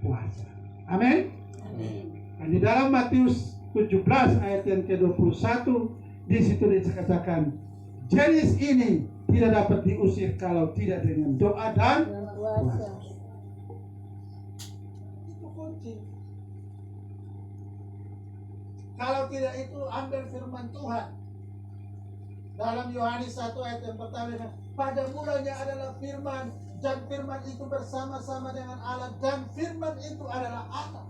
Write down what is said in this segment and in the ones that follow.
puasa. Amin. Amin. Dan di dalam Matius 17 ayat yang ke-21 di situ dikatakan jenis ini tidak dapat diusir kalau tidak dengan doa dan puasa. Itu kunci. Kalau tidak itu ambil firman Tuhan. Dalam Yohanes 1 ayat yang pertama, pada mulanya adalah firman, dan firman itu bersama-sama dengan Allah, dan firman itu adalah Allah.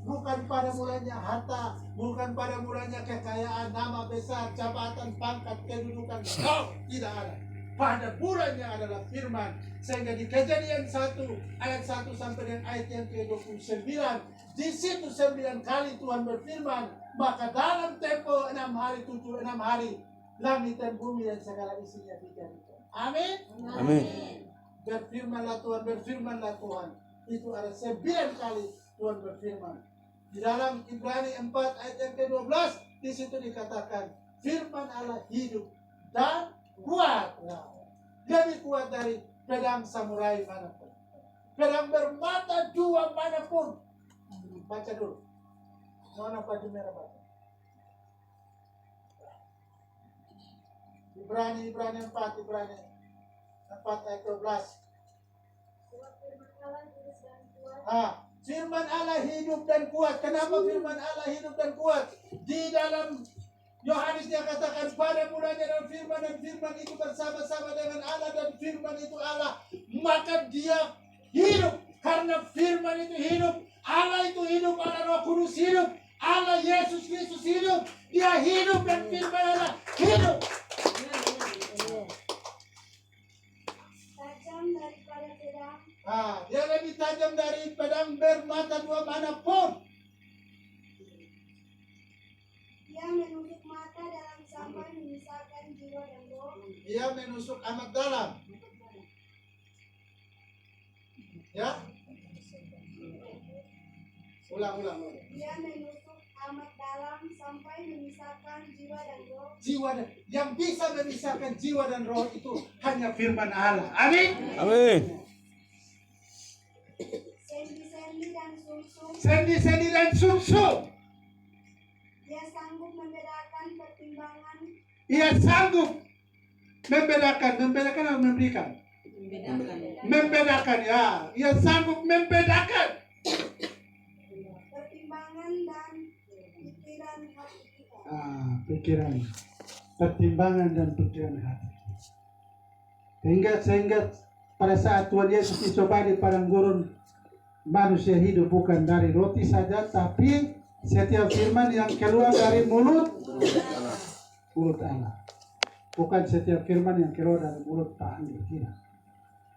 Bukan pada mulanya harta, bukan pada mulanya kekayaan, nama besar, jabatan, pangkat, kedudukan. No, tidak ada. Pada mulanya adalah firman. Sehingga di Kejadian 1 ayat 1 sampai dengan ayat yang ke-29, di situ 9 kali Tuhan berfirman, maka dalam tempo 6 hari langit dan bumi dan segala isinya dijadikan. Amin. Amin. Berfirmanlah Tuhan. Itu ada 9 kali Tuhan berfirman. Di dalam Ibrani 4 ayat yang ke-12, di situ dikatakan firman Allah hidup dan kuat. Lebih kuat dari pedang samurai manapun, pedang bermata 2 manapun. Baca dulu. Mana baju merah baca? Ibrani 4 ayat 12. Firman Allah hidup dan kuat. Kenapa firman Allah hidup dan kuat? Di dalam Yohanes dia katakan pada mulanya dalam firman, dan firman itu bersama-sama dengan Allah, dan firman itu Allah. Maka dia hidup karena firman itu hidup. Allah itu hidup, Allah Roh Kudus hidup, Allah Yesus Kristus hidup. Dia hidup dan firman Allah hidup. Tajam daripada pedang. Dia lebih tajam dari pedang bermata 2 manapun. Dia menusuk mata dalam sampai memisahkan jiwa dan roh. Dia menusuk amat dalam. Ya? Ulang. Dia menusuk amat dalam sampai memisahkan jiwa dan roh. Yang bisa memisahkan jiwa dan roh itu hanya firman Allah. Amin. Amin. Sendi-sendi dan sumsum. Dia sanggup membedakan pertimbangan. Ia sanggup membedakan atau memberikan? Membedakan ya. Ia sanggup membedakan Pertimbangan dan pikiran hati kita. Pertimbangan dan pikiran hati. Sehingga pada saat Tuhan Yesus dicoba di padang gurun, manusia hidup bukan dari roti saja, tapi setiap firman yang keluar dari mulut Allah. Bukan setiap firman yang keluar dari mulut Pak Andi, tidak.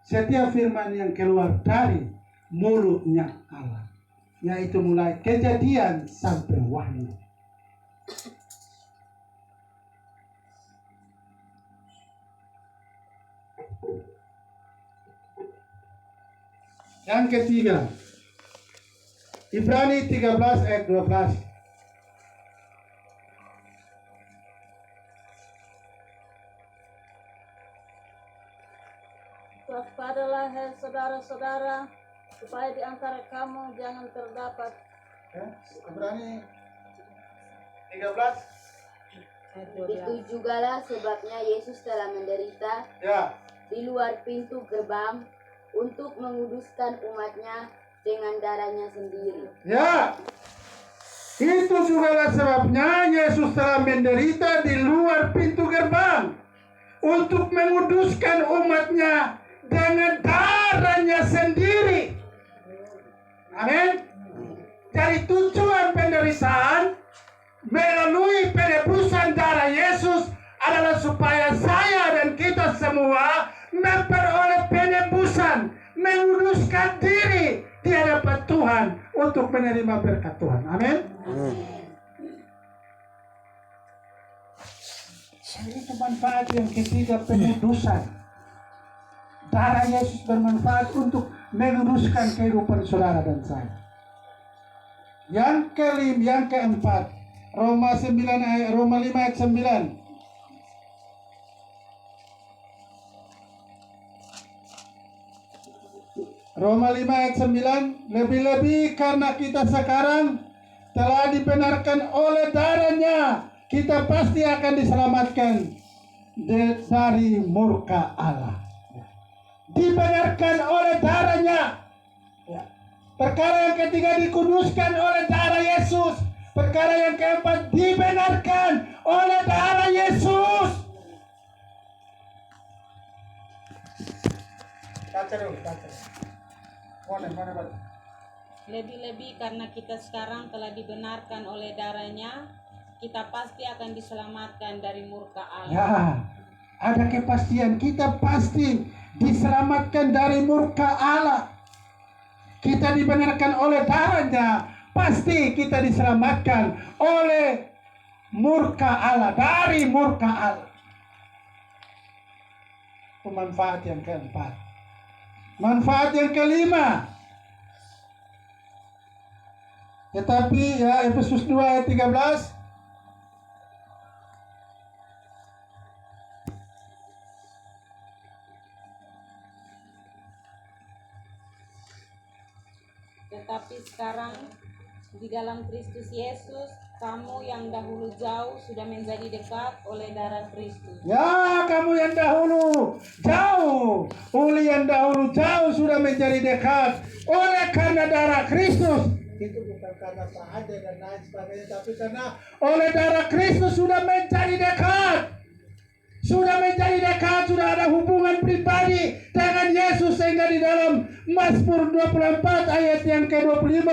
Setiap firman yang keluar dari mulutnya Allah, yaitu mulai Kejadian sampai Wahyu. Yang ketiga, Ibrani 13 ayat 12. Waspadalah hai saudara-saudara, supaya di antara kamu jangan terdapat. Ibrani 13. Itu jugalah sebabnya Yesus telah menderita di luar pintu gerbang untuk menguduskan umatnya dengan darahnya sendiri. Ya, itu jugalah sebabnya Yesus telah menderita di luar pintu gerbang untuk menguduskan umatnya dengan darahnya sendiri. Amin. Jadi tujuan penderitaan melalui penebusan darah Yesus adalah supaya saya dan kita semua memperoleh penebusan, menguduskan diri di hadapan Tuhan untuk menerima berkat Tuhan. Amin. Jadi itu manfaat yang ketiga, penebusan. Darah Yesus bermanfaat untuk menguduskan kehidupan saudara dan saya. Yang keempat, Roma 5 ayat 9. Roma 5 ayat 9, lebih-lebih karena kita sekarang telah dibenarkan oleh darahnya, kita pasti akan diselamatkan dari murka Allah. Dibenarkan oleh darahnya. Ya. Perkara yang ketiga, dikuduskan oleh darah Yesus. Perkara yang keempat, dibenarkan oleh darah Yesus. Baca dulu, baca. Mana. Lebih-lebih karena kita sekarang telah dibenarkan oleh darahnya, kita pasti akan diselamatkan dari murka Allah. Ya, ada kepastian kita pasti diselamatkan dari murka Allah. Kita dibenarkan oleh darahnya, pasti kita diselamatkan oleh murka Allah, dari murka Allah. Itu manfaat yang keempat. Manfaat yang kelima. Tetapi ya, Efesus 2 ayat 13. Tetapi sekarang di dalam Kristus Yesus, kamu yang dahulu jauh sudah menjadi dekat oleh darah Kristus. Ya, kamu yang dahulu jauh, oleh yang dahulu jauh sudah menjadi dekat oleh karena darah Kristus. Itu bukan karena sahaja dan lain sebagainya, tapi karena oleh darah Kristus sudah menjadi dekat. Sudah menjadi dekat, sudah ada hubungan pribadi dengan Yesus, sehingga di dalam Mazmur 24 ayat yang ke-25,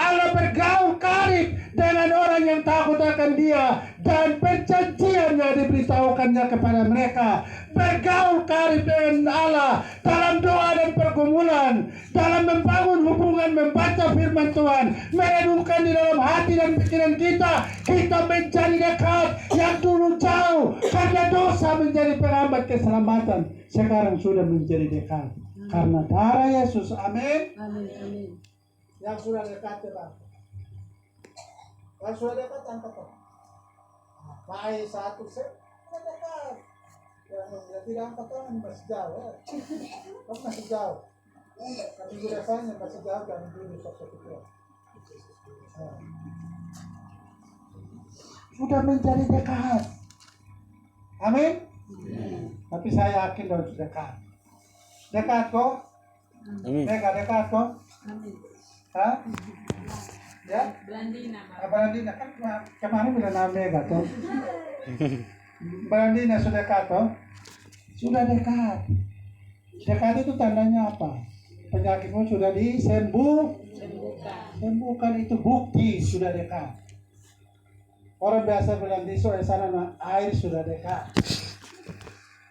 Allah bergaul karib dengan orang yang takut akan Dia, dan perjanjiannya diberitahukannya kepada mereka. Bergaul karib dengan Allah dalam doa dan pergumulan, dalam membangun hubungan, membaca firman Tuhan, merenungkan di dalam hati dan pikiran kita. Kita menjadi dekat, yang dulu jauh karena dosa menjadi penghambat keselamatan, sekarang sudah menjadi dekat karena darah Yesus. Amin. Amin. Yang sudah dekat ya, yang sudah dekat angkat Pak. Baik satu set sudah dekat. Yang tidak angkat tangan masih jauh ya. Kamu masih jauh. Tapi biasanya masih jauh dan dulu satu. Sudah menjadi dekat. Amin. Tapi saya yakin sudah dekat. Dekat kok? Amin. Dekat kok? Hah? Ya? Belandina, Pak. Belandina kan kemarin udah namanya tuh. Belandina sudah dekat toh? Sudah dekat. Dekat itu tandanya apa? Penyakitmu sudah sembuhkan, itu bukti sudah dekat. Orang biasa bilang di sana air sudah dekat.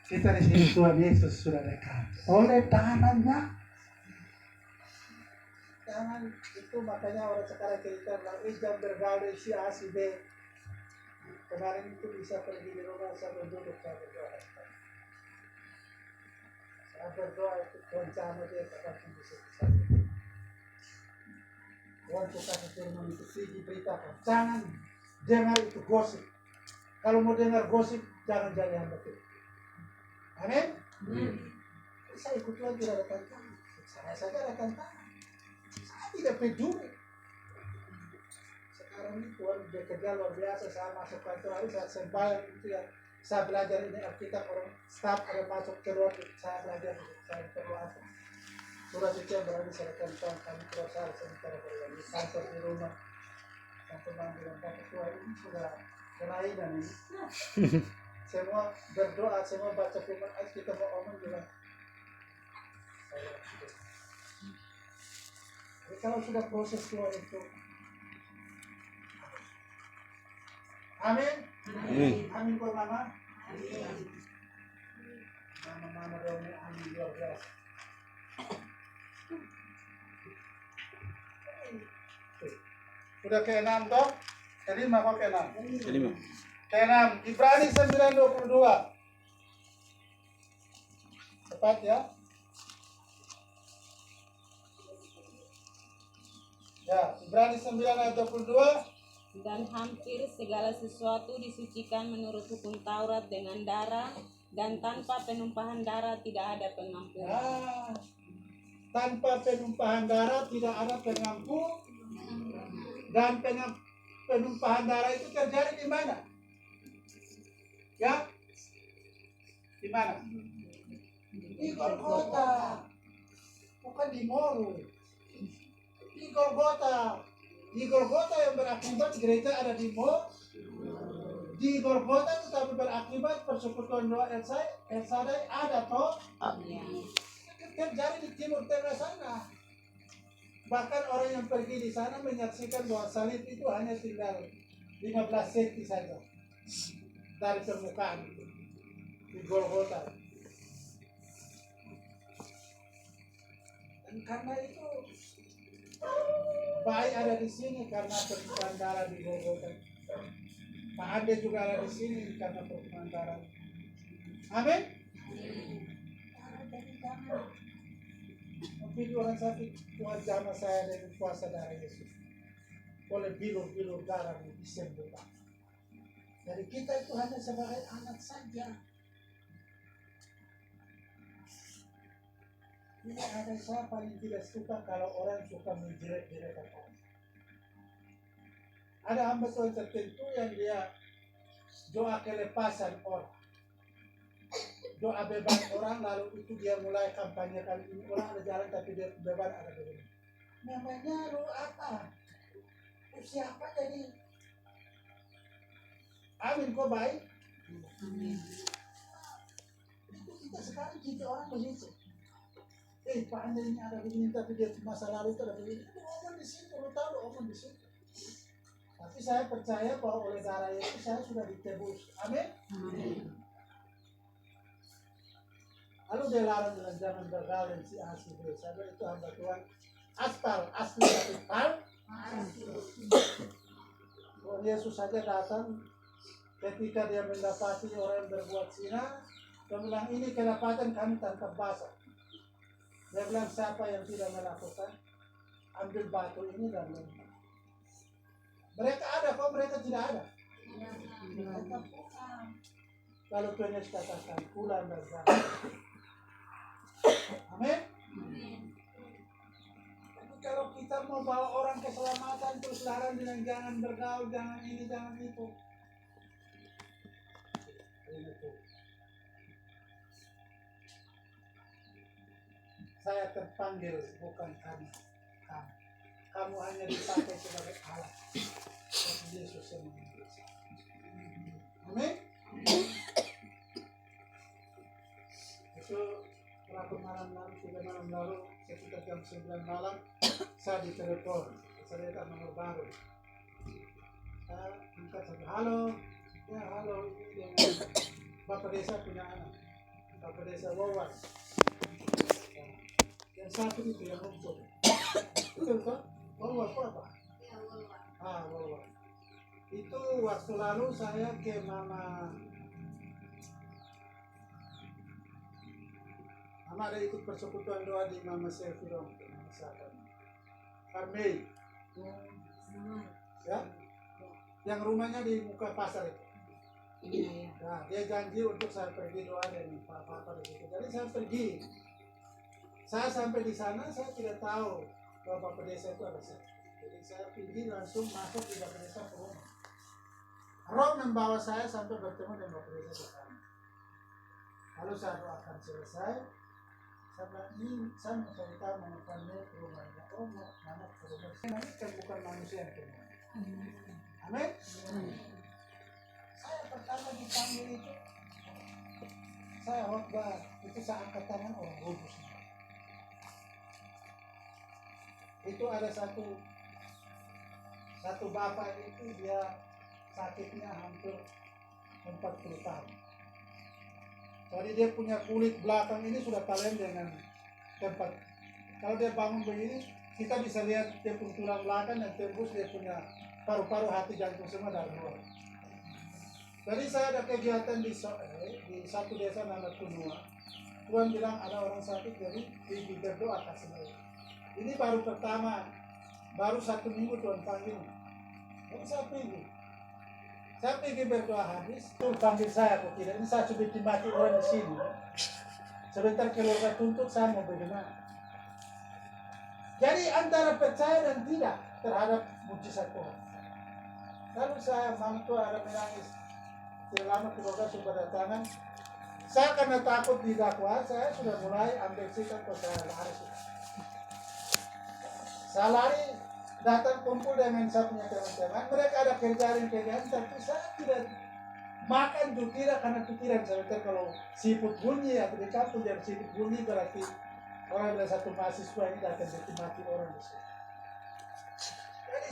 Kita di sini Tuhan Yesus sudah dekat. Oleh tangannya. Jangan itu, makanya orang sekarang cerita jangan bergaul dengan si A si B. Kemarin itu bisa pergi di rumah saya duduk, saya berdoa. Saya berdoa itu Tuhan sama dia katakan bisa. Tuhan suka firman itu tinggi beritakan. Jangan dengar itu gosip. Kalau mau dengar gosip, jangan jadi hamba Tuhan. Amin. Saya ikut lagi ada tantangan. Saya saja ada tantangan. Tidak peduli. Sekarang ini Tuhan bekerja luar biasa. Saya masuk kantor hari, saya sembahyang itu ya. Saya belajar ini Alkitab, orang staff ada masuk keluar, saya belajar itu. Saya berdoa. Surah suci yang berada saya tentang kami keluar saya sementara berada kantor di rumah. Yang teman bilang kata Tuhan ini sudah kelainan ini. Semua berdoa, semua baca firman ayat, kita mau omong bilang. Kalau sudah proses keluar itu, amin. Amin buat mama. Mama dong, amin luar biasa. Sudah ke-6 toh? Ke-5 kok ke-6? Ke-6, Ibrani 9:22. Tepat ya? Ya, Ibrani 9:22. Dan hampir segala sesuatu disucikan menurut hukum Taurat dengan darah, dan tanpa penumpahan darah tidak ada pengampunan. Nah, Tanpa penumpahan darah tidak ada pengampu, dan penumpahan darah itu terjadi di mana? Ya, di mana? Di Golgota, bukan di Moru. Di Golgota. Di Golgota yang berakibat gereja ada di Moru. Di Golgota tetapi berakibat persekutuan doa El Shaddai ada toh. Terjadi di Timur Tengah sana. Bahkan orang yang pergi di sana menyaksikan bahwa salib itu hanya tinggal 15 cm saja dari permukaan itu di Golgota. Dan karena itu baik ada di sini karena pertumpahan darah di Golgota. Pak Ade juga ada di sini karena pertumpahan darah. Amin. Tapi orang sakit Tuhan jamah saya dengan kuasa darah Yesus. Oleh bilur-bilur darah disembuhkan. Jadi kita itu hanya sebagai anak saja. Ini ada saya paling tidak suka kalau orang suka menjelek-jelekan orang. Ada hamba Tuhan tertentu yang dia doa kelepasan orang, doa beban orang, lalu itu dia mulai kampanye kali ini orang ada jalan tapi dia beban ada beban. Namanya lu apa? Lu siapa jadi? Amin, kok baik? Amin. Itu kita sekarang kita orang begitu. Pak Anda ini ada begini tapi dia masa lalu itu ada begini. Lu ngomong di situ, lu tahu lu ngomong di situ. Tapi saya percaya bahwa oleh darah itu saya sudah ditebus. Amin. Amin. Lalu dia larang dengan jangan bergaul dan si A si B. Saya bilang itu hamba Tuhan aspal asli tapi pal. Tuhan Yesus saja datang ketika dia mendapati orang yang berbuat zina. Dia bilang ini kedapatan kami tanpa basah. Dia bilang siapa yang tidak melakukan, ambil batu ini dan lempar. Mereka ada kok, mereka tidak ada. Lalu Tuhan Yesus katakan pulang dan jalan. Amin. Tapi kalau kita mau bawa orang keselamatan terus larang dengan jangan bergaul, jangan ini, jangan itu. Saya terpanggil bukan karena kamu. Kamu hanya dipakai sebagai alat. Tapi Yesus yang mengambil. Amin. Itu berapa malam lalu, 3 malam lalu, sekitar jam 9 malam, saya ditelepon. Saya lihat nomor baru. Saya angkat saja, halo. Ya halo, ini dengan Bapak Desa punya anak. Bapak Desa Wawan. Yang satu itu yang rumput. Betul kan? Wawan apa? Ya, Wawan. Wawan. Itu waktu lalu saya ke Mama ada ikut persekutuan doa di Mama Sefirong, misalkan Karmei, ya, yang rumahnya di muka pasar itu. Iya. Nah, dia janji untuk saya pergi doa dan apa-apa begitu. Jadi saya pergi. Saya sampai di sana, saya tidak tahu bahwa Bapak Desa itu ada saya. Jadi saya pergi langsung masuk di Bapak Desa ke rumah. Roh membawa saya sampai bertemu dengan Bapak Desa di sana. Lalu saya doakan selesai. Saya bilang, ini saya mau cari tahu mengenai rumahnya. Oh, mana ke rumah. Ini kan bukan manusia yang kena. Amin. Saya pertama dipanggil itu, saya khotbah itu saya angkat tangan orang kudus. Itu ada satu bapak itu dia sakitnya hampir 40 tahun. Jadi dia punya kulit belakang ini sudah kalian dengan tempat. Kalau dia bangun begini, kita bisa lihat dia punya tulang belakang dan tembus dia punya paru-paru, hati, jantung semua dari luar. Jadi saya ada kegiatan di satu desa nama Tunua. Tuhan bilang ada orang sakit, jadi berdoa kasih mereka. Ini baru pertama, baru 1 minggu Tuhan panggil. Jadi saya pergi berdoa habis. Tuhan panggil saya kok tidak. Ini saya sudah dimati orang di sini. Sebentar keluarga tuntut saya mau bagaimana. Jadi antara percaya dan tidak terhadap mujizat Tuhan. Lalu saya malam itu ada menangis. Tidak lama keluarga sudah datangan. Saya karena takut didakwa, saya sudah mulai ambil sikap ke saya lari. Saya lari, datang kumpul dengan saya punya teman-teman. Mereka ada kerjaan, tapi saya tidak makan itu tidak karena pikiran saya. Kalau siput bunyi atau di kampung yang siput bunyi berarti orang ada satu mahasiswa ini datang jadi mati orang di sini. Jadi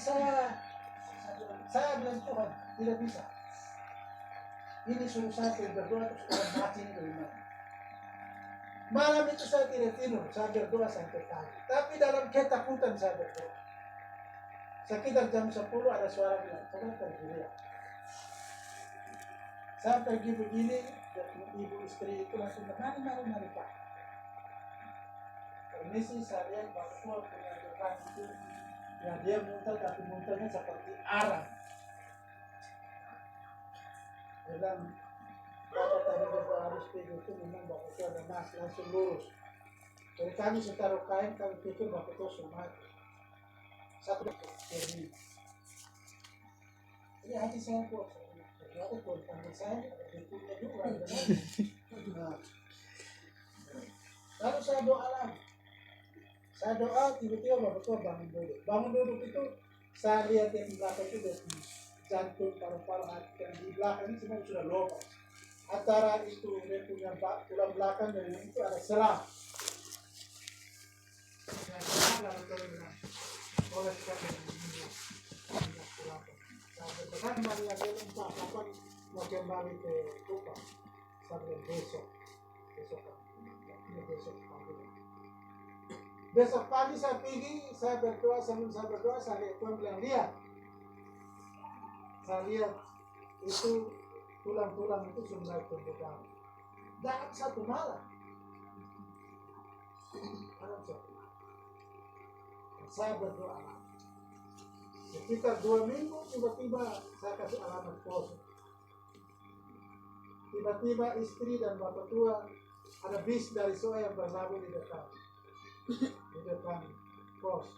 saya bilang Tuhan tidak bisa. Ini suruh saya berdoa terus orang mati ini dari mana? Malam itu saya tidak tidur, saya berdoa sampai pagi. Tapi dalam ketakutan saya berdoa. Sekitar jam 10 ada suara bilang, coba pergi lihat. Saya pergi begini, ibu istri itu langsung mari Pak. Permisi, saya lihat Bapak tua punya depan itu, ya dia muntah tapi muntahnya seperti arang. Dia bilang, Bapak tadi berdoa harus pergi itu memang Bapak tua ada mas, langsung lurus. Dari kami setaruh kain, kami pikir Bapak tua sudah mati. Satu ini. Jadi hati saya kuat. Berdoa Tuhan panggil saya, berikutnya juga. Lalu saya doa lagi. Saya doa, tiba-tiba Bapak tua bangun duduk. Bangun duduk itu, saya lihat yang di belakang itu dari jantung, paru-paru, hati. Yang di belakang ini semua sudah lobang. Antara itu, dia punya tulang belakang dan itu ada selang. Dan saya lalu bilang, oleh sekali ini, saya berkata kembali lagi, Pak, kapan mau kembali ke Kupang? Saya bilang besok pagi. Besok pagi saya pergi, saya berdoa, sambil saya berdoa, saya lihat Tuhan bilang, lihat. Saya lihat itu tulang-tulang itu sudah tumbuh dalam satu malam. Saya berdoa. Sekitar 2 minggu, tiba-tiba saya kasih alamat pos. Tiba-tiba istri dan bapak tua ada bis dari Soe yang berlabuh di depan pos.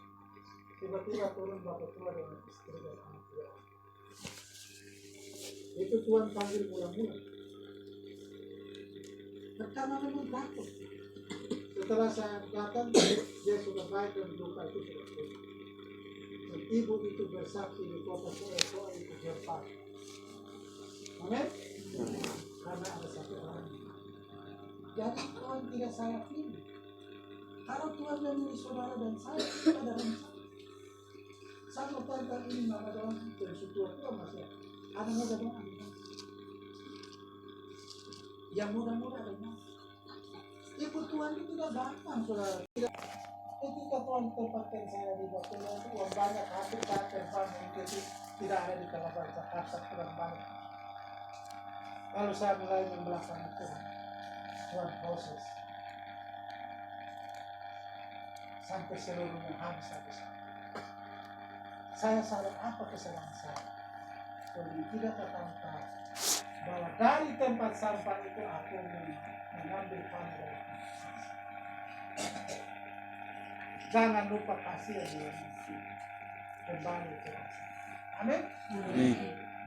Tiba-tiba turun bapak tua dengan istri dan anak tua. Itu Tuhan panggil mula-mula. Pertama memang takut. Setelah saya datang, dia sudah baik dan luka itu sudah selesai. Dan ibu itu bersaksi di kota Soe itu Jerman. Amin? Karena ada satu orang. Jadi Tuhan tidak salah pilih. Kalau Tuhan memilih saudara dan saya, itu ada rencana. Sama tentang ini mama dalam dan suatu masih ada muda doa. Yang muda-muda ada yang ikut Tuhan itu tidak gampang, saudara. Ketika Tuhan tempatkan saya di waktu itu, uang banyak habis, saya terbang mengikuti tidak ada di tengah bangsa, harsak kurang banyak. Lalu saya mulai membelakangi Tuhan proses. Sampai seluruhnya habis. Saya sadar apa kesalahan saya. Jadi tidak tahu bahwa dari tempat sampah itu aku mengambil pandai. Jangan lupa kasih dia kembali ke Amin.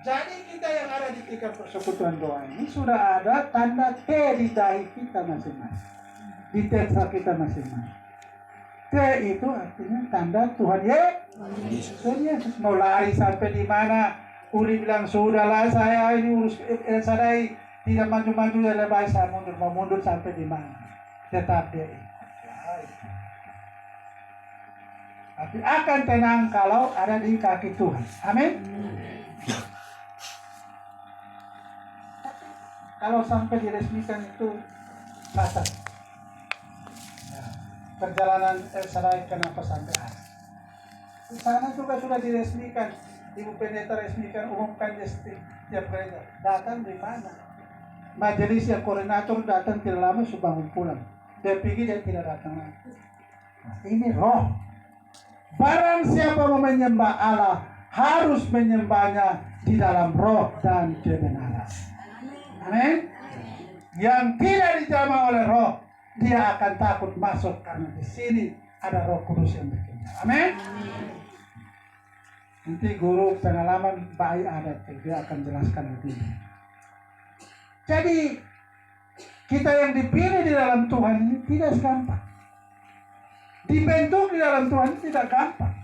Jadi kita yang ada di tingkat persekutuan doa ini sudah ada tanda T di dahi kita masing-masing, di teksa kita masing-masing. T itu artinya tanda Tuhan Yesus. Mau lari sampai di mana? Uli bilang sudahlah saya ini urus saya tidak maju-maju ya lebih saya mundur, mau mundur sampai di mana? Tetap dia tapi akan tenang kalau ada di kaki Tuhan. Amin. Kalau sampai diresmikan itu batas. Perjalanan Sarai kenapa sampai akhir? Di sana juga sudah diresmikan. Ibu pendeta resmikan, umumkan di setiap gereja. Datang di mana? Majelis yang koordinator datang tidak lama sudah bangun pulang. Dia pergi dan tidak datang lagi. Nah, ini roh. Barang siapa mau menyembah Allah harus menyembahnya di dalam roh dan kebenaran. Amin. Yang tidak dijamah oleh roh, dia akan takut masuk karena di sini ada Roh Kudus yang berkata. kita. Amin. Nanti guru pengalaman baik ada, dia akan jelaskan lebih. Jadi kita yang dipilih di dalam Tuhan ini tidak gampang. Dibentuk di dalam Tuhan ini tidak gampang.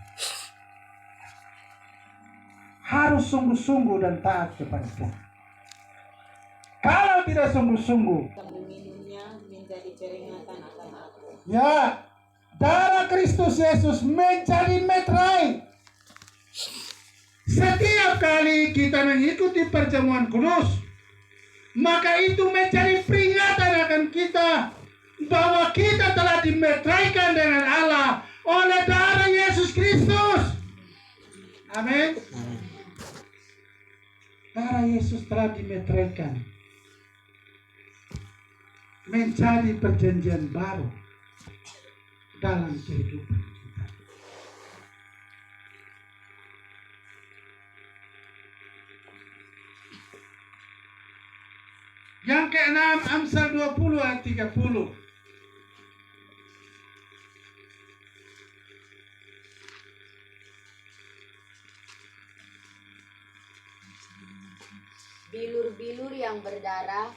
Harus sungguh-sungguh dan taat kepada Tuhan. Kalau tidak sungguh-sungguh, meminumnya menjadi peringatan akan aku. ya, darah Kristus Yesus menjadi meterai. Setiap kali kita mengikuti perjamuan kudus, maka itu menjadi peringatan akan kita bahwa kita telah dimeteraikan dengan Allah oleh darah Yesus Kristus. Amin. Darah Yesus telah dimeteraikan menjadi perjanjian baru dalam kehidupan kita. Yang keenam, Amsal 20 ayat 30. Bilur-bilur yang berdarah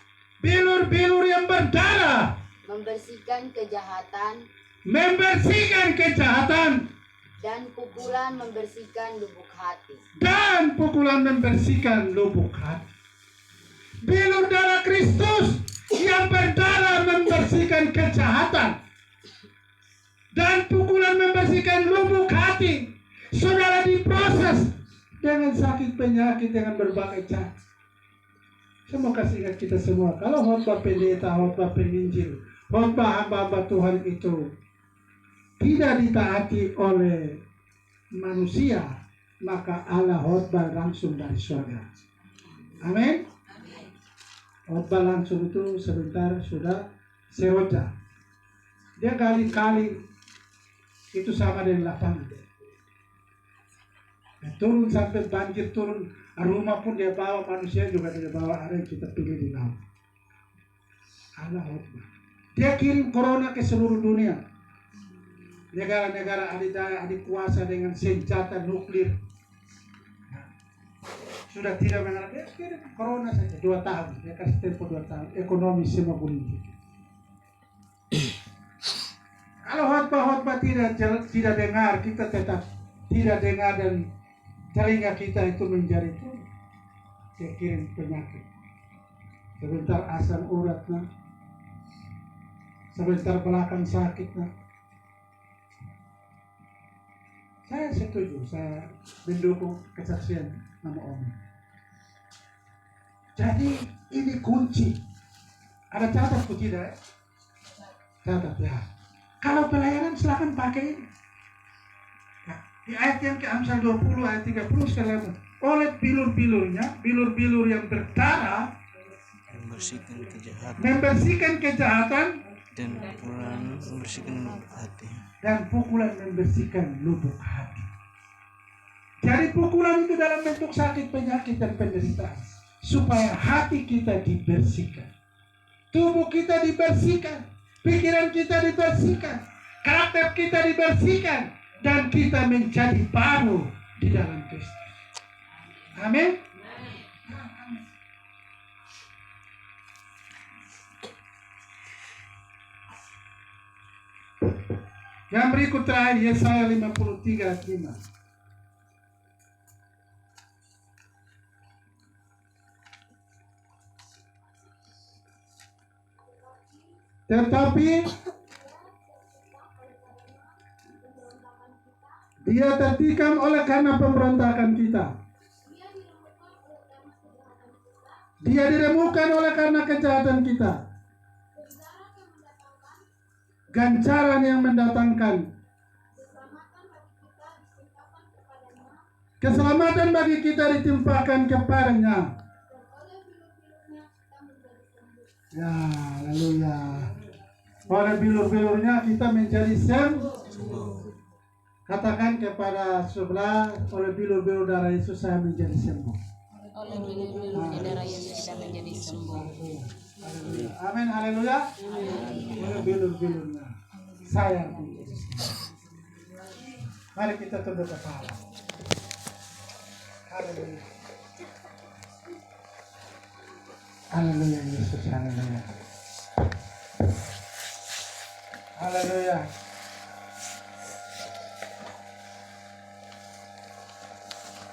Bilur-bilur yang berdarah membersihkan kejahatan, dan pukulan membersihkan lubuk hati. Bilur darah Kristus yang berdarah membersihkan kejahatan, dan pukulan membersihkan lubuk hati. Saudara diproses dengan sakit penyakit, dengan berbagai cara. Saya mau kasih ingat kita semua, kalau khotbah pendeta, khotbah penginjil, khotbah hamba-hamba Tuhan itu tidak ditaati oleh manusia, maka Allah khotbah langsung dari surga. Amin. Khotbah langsung itu sebentar sudah seroja. Dia kali-kali itu sama dengan lapangan. Turun sampai banjir turun, rumah pun dia bawa, manusia juga dia bawa, ada yang kita pilih di laut. Allah khotbah. Dia kirim corona ke seluruh dunia. Negara-negara adik kuasa dengan senjata nuklir sudah tidak mengenal, dia kirim corona saja 2 tahun. Dia kasih tempo 2 tahun. Ekonomi semua bunyi. Kalau khotbah tidak dengar, kita tetap tidak dengar dan telinga kita itu menjadi itu, dia kirim penyakit. Sebentar asam uratnya, sebentar belakang sakitnya. Saya setuju, saya mendukung kesaksian nama Om. Jadi ini kunci. Ada catat atau tidak? Catat ya. Kalau pelayanan silakan pakai ini. Di ayat yang ke Amsal 20 ayat 30 sekali lagi. Oleh bilur-bilur yang berdarah membersihkan kejahatan dan pukulan membersihkan lubuk hati. Lubuk hati. Jadi pukulan itu dalam bentuk sakit, penyakit dan penderitaan, supaya hati kita dibersihkan, tubuh kita dibersihkan, pikiran kita dibersihkan, karakter kita dibersihkan, dan kita menjadi baru di dalam Kristus. Amin. Yang berikut terakhir, Yesaya 53 ayat 5. Tetapi dia tertikam oleh karena pemberontakan kita. Dia diremukkan oleh karena kejahatan kita. Ganjaran yang mendatangkan keselamatan bagi kita ditimpakan kepadanya. Ya, haleluya. Oleh bilur-bilurnya kita menjadi sembuh. Katakan kepada sebelah, oleh bilur-bilur darah Yesus saya menjadi sembuh. Oleh bilur-bilurnya darah Yesus kita menjadi sembuh. Haleluya. Amin, haleluya. Oleh bilur-bilurnya saya menjadi sembuh. Mari kita tunduk kepala. Haleluya. Haleluya Yesus, haleluya. Haleluya.